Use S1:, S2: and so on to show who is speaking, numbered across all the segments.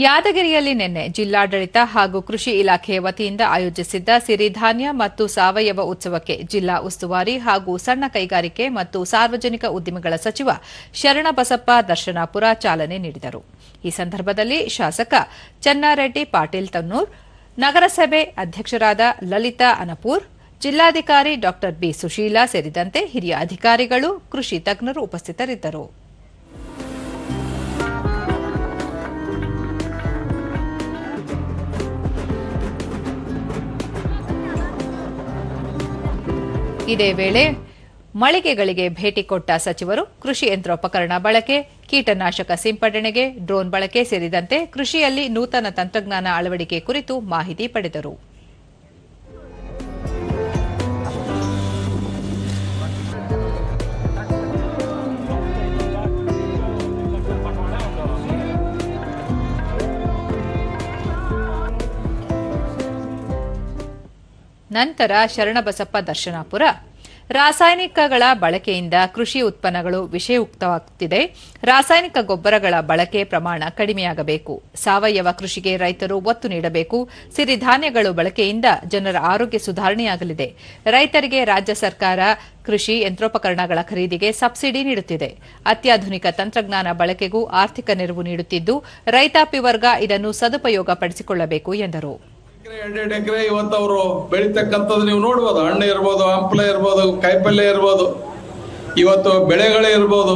S1: ಯಾದಗಿರಿಯಲ್ಲಿ ನಿನ್ನೆ ಜಿಲ್ಲಾಡಳಿತ ಹಾಗೂ ಕೃಷಿ ಇಲಾಖೆ ವತಿಯಿಂದ ಆಯೋಜಿಸಿದ್ದ ಸಿರಿಧಾನ್ಯ ಮತ್ತು ಸಾವಯವ ಉತ್ಸವಕ್ಕೆ ಜಿಲ್ಲಾ ಉಸ್ತುವಾರಿ ಹಾಗೂ ಸಣ್ಣ ಕೈಗಾರಿಕೆ ಮತ್ತು ಸಾರ್ವಜನಿಕ ಉದ್ದಿಮೆಗಳ ಸಚಿವ ಶರಣಬಸಪ್ಪ ದರ್ಶನಾಪುರ ಚಾಲನೆ ನೀಡಿದರು. ಈ ಸಂದರ್ಭದಲ್ಲಿ ಶಾಸಕ ಚನ್ನಾರೆಡ್ಡಿ ಪಾಟೀಲ್ ತನ್ನೂರ್, ನಗರಸಭೆ ಅಧ್ಯಕ್ಷರಾದ ಲಲಿತಾ ಅನಪೂರ್, ಜಿಲ್ಲಾಧಿಕಾರಿ ಡಾ ಬಿ ಸುಶೀಲಾ ಸೇರಿದಂತೆ ಹಿರಿಯ ಅಧಿಕಾರಿಗಳು, ಕೃಷಿ ತಜ್ಞರು ಉಪಸ್ಥಿತರಿದ್ದರು. ಇದೇ ವೇಳೆ ಮಳಿಗೆಗಳಿಗೆ ಭೇಟಿ ಕೊಟ್ಟ ಸಚಿವರು ಕೃಷಿ ಯಂತ್ರೋಪಕರಣ ಬಳಕೆ, ಕೀಟನಾಶಕ ಸಿಂಪಡಣೆಗೆ ಡ್ರೋನ್ ಬಳಕೆ ಸೇರಿದಂತೆ ಕೃಷಿಯಲ್ಲಿ ನೂತನ ತಂತ್ರಜ್ಞಾನ ಅಳವಡಿಕೆ ಕುರಿತು ಮಾಹಿತಿ ಪಡೆದರು. ನಂತರ ಶರಣಬಸಪ್ಪ ದರ್ಶನಾಪುರ, ರಾಸಾಯನಿಕಗಳ ಬಳಕೆಯಿಂದ ಕೃಷಿ ಉತ್ಪನ್ನಗಳು ವಿಷಯುಕ್ತವಾಗುತ್ತಿದೆ. ರಾಸಾಯನಿಕ ಗೊಬ್ಬರಗಳ ಬಳಕೆ ಪ್ರಮಾಣ ಕಡಿಮೆಯಾಗಬೇಕು. ಸಾವಯವ ಕೃಷಿಗೆ ರೈತರು ಒತ್ತು ನೀಡಬೇಕು. ಸಿರಿಧಾನ್ಯಗಳು ಬಳಕೆಯಿಂದ ಜನರ ಆರೋಗ್ಯ ಸುಧಾರಣೆಯಾಗಲಿದೆ. ರೈತರಿಗೆ ರಾಜ್ಯ ಸರ್ಕಾರ ಕೃಷಿ ಯಂತ್ರೋಪಕರಣಗಳ ಖರೀದಿಗೆ ಸಬ್ಸಿಡಿ ನೀಡುತ್ತಿದೆ. ಅತ್ಯಾಧುನಿಕ ತಂತ್ರಜ್ಞಾನ ಬಳಕೆಗೂ ಆರ್ಥಿಕ ನೆರವು ನೀಡುತ್ತಿದ್ದು, ರೈತಾಪಿ ವರ್ಗ ಇದನ್ನು ಸದುಪಯೋಗಪಡಿಸಿಕೊಳ್ಳಬೇಕು ಎಂದರು.
S2: 2 ಎಕರೆ ಇವತ್ತು ಅವರು ಬೆಳಿತಕ್ಕಂಥದ್ದು ನೀವು ನೋಡ್ಬೋದು. ಹಣ್ಣು ಇರ್ಬೋದು, ಹಂಪಲ ಇರ್ಬೋದು, ಕಾಯಿಪಲ್ಯ ಇರ್ಬೋದು, ಇವತ್ತು ಬೆಳೆಗಳೇ ಇರ್ಬೋದು.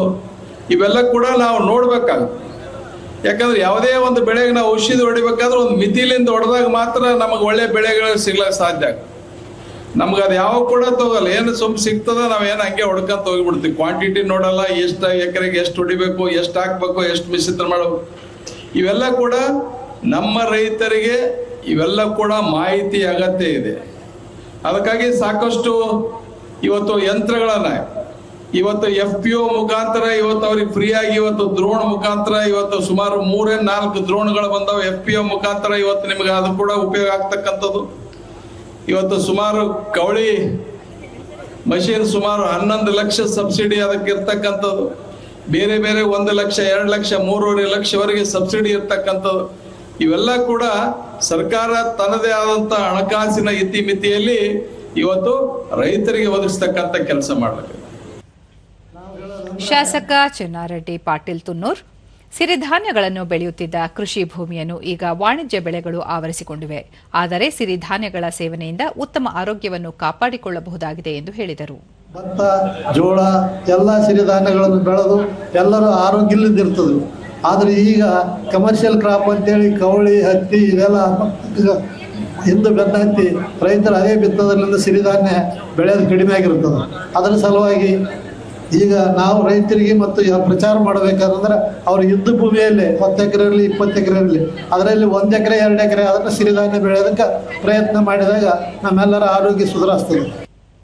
S2: ಇವೆಲ್ಲ ಕೂಡ ನಾವು ನೋಡ್ಬೇಕಾಗುತ್ತೆ. ಯಾಕಂದ್ರೆ ಯಾವುದೇ ಒಂದು ಬೆಳೆಗೆ ನಾವು ಔಷಧಿ ಹೊಡಿಬೇಕಾದ್ರೆ ಒಂದು ಮಿತಿಲಿಂದ ಹೊಡೆದಾಗ ಮಾತ್ರ ನಮಗೆ ಒಳ್ಳೆ ಬೆಳೆಗಳು ಸಿಗ್ಲಕ್ಕೆ ಸಾಧ್ಯ ಆಗುತ್ತೆ. ನಮ್ಗೆ ಅದು ಯಾವ ಕೂಡ ತಗೋಲ್ಲ, ಏನು ಸಿಗ್ತದ ನಾವೇನು ಹಂಗೆ ಹೊಡ್ಕೊಂತ ಹೋಗಿಬಿಡ್ತೀವಿ. ಕ್ವಾಂಟಿಟಿ ನೋಡಲ್ಲ, ಎಷ್ಟು ಎಕರೆಗೆ ಎಷ್ಟು ಹೊಡಿಬೇಕು, ಎಷ್ಟು ಹಾಕ್ಬೇಕು, ಎಷ್ಟು ಮಿಶ್ರಿತ ಮಾಡಬೇಕು. ಇವೆಲ್ಲ ಕೂಡ ನಮ್ಮ ರೈತರಿಗೆ ಇವೆಲ್ಲ ಕೂಡ ಮಾಹಿತಿ ಅಗತ್ಯ ಇದೆ. ಅದಕ್ಕಾಗಿ ಸಾಕಷ್ಟು ಇವತ್ತು ಯಂತ್ರಗಳನ್ನ ಇವತ್ತು FPO ಮುಖಾಂತರ ಇವತ್ತು ಅವ್ರಿಗೆ ಫ್ರೀಯಾಗಿ ಇವತ್ತು ದ್ರೋಣ್ ಮುಖಾಂತರ ಇವತ್ತು ಸುಮಾರು 3-4 ದ್ರೋಣ್ಗಳು ಬಂದಾವ. FPO ಮುಖಾಂತರ ಇವತ್ತು ನಿಮ್ಗೆ ಅದು ಕೂಡ ಉಪಯೋಗ ಆಗ್ತಕ್ಕಂಥದ್ದು. ಇವತ್ತು ಸುಮಾರು ಕವಳಿ ಮಷೀನ್ ಸುಮಾರು 11 ಲಕ್ಷ ಸಬ್ಸಿಡಿ ಅದಕ್ಕೆ ಇರ್ತಕ್ಕಂಥದ್ದು. ಬೇರೆ ಬೇರೆ 1 ಲಕ್ಷ, 2 ಲಕ್ಷ, 3.5 ಲಕ್ಷವರೆಗೆ ಸಬ್ಸಿಡಿ ಇರ್ತಕ್ಕಂಥದ್ದು. ಇವೆಲ್ಲ ಕೂಡ ಸರ್ಕಾರ ತನ್ನದೇ ಆದಂತ ಹಣಕಾಸಿನ ಇತಿಮಿತಿಯಲ್ಲಿ ಇವತ್ತು ರೈತರಿಗೆ ಒದಗಿಸ್ತಕ್ಕಂಥ ಕೆಲಸ ಮಾಡಬೇಕು.
S1: ಶಾಸಕ ಚನ್ನಾರೆಡ್ಡಿ ಪಾಟೀಲ್ ತುನ್ನೂರ್, ಸಿರಿಧಾನ್ಯಗಳನ್ನು ಬೆಳೆಯುತ್ತಿದ್ದ ಕೃಷಿ ಭೂಮಿಯನ್ನು ಈಗ ವಾಣಿಜ್ಯ ಬೆಳೆಗಳು ಆವರಿಸಿಕೊಂಡಿವೆ. ಆದರೆ ಸಿರಿಧಾನ್ಯಗಳ ಸೇವನೆಯಿಂದ ಉತ್ತಮ ಆರೋಗ್ಯವನ್ನು ಕಾಪಾಡಿಕೊಳ್ಳಬಹುದಾಗಿದೆ ಎಂದು ಹೇಳಿದರು.
S3: ಭತ್ತ, ಜೋಳ ಎಲ್ಲ ಸಿರಿಧಾನ್ಯಗಳನ್ನು ಬೆಳೆದು ಎಲ್ಲರೂ ಆರೋಗ್ಯದಿಂದಿರ್ತದೆ. ಆದರೆ ಈಗ ಕಮರ್ಷಿಯಲ್ ಕ್ರಾಪ್ ಅಂತೇಳಿ ಕವಳಿ, ಹತ್ತಿ ಇದೆಲ್ಲ ಹಿಂದೆ ಬೆನ್ನ ಹತ್ತಿ ರೈತರು ಅದೇ ಬಿತ್ತೋದ್ರಿಂದ ಸಿರಿಧಾನ್ಯ ಬೆಳೆಯೋದು ಕಡಿಮೆ ಆಗಿರ್ತದೆ. ಅದರ ಸಲುವಾಗಿ ಈಗ ನಾವು ರೈತರಿಗೆ ಮತ್ತು ಪ್ರಚಾರ ಮಾಡಬೇಕಾದ್ರೆ ಅವ್ರು ಯುದ್ಧ ಭೂಮಿಯಲ್ಲಿ 10 ಎಕರೆ ಇರಲಿ, 20 ಎಕರೆ ಇರಲಿ, ಅದರಲ್ಲಿ 1 ಎಕರೆ 2 ಎಕರೆ ಅದನ್ನು ಸಿರಿಧಾನ್ಯ ಬೆಳೆಯೋದಕ್ಕೆ ಪ್ರಯತ್ನ ಮಾಡಿದಾಗ ನಮ್ಮೆಲ್ಲರ ಆರೋಗ್ಯ ಸುಧಾರಿಸ್ತದೆ.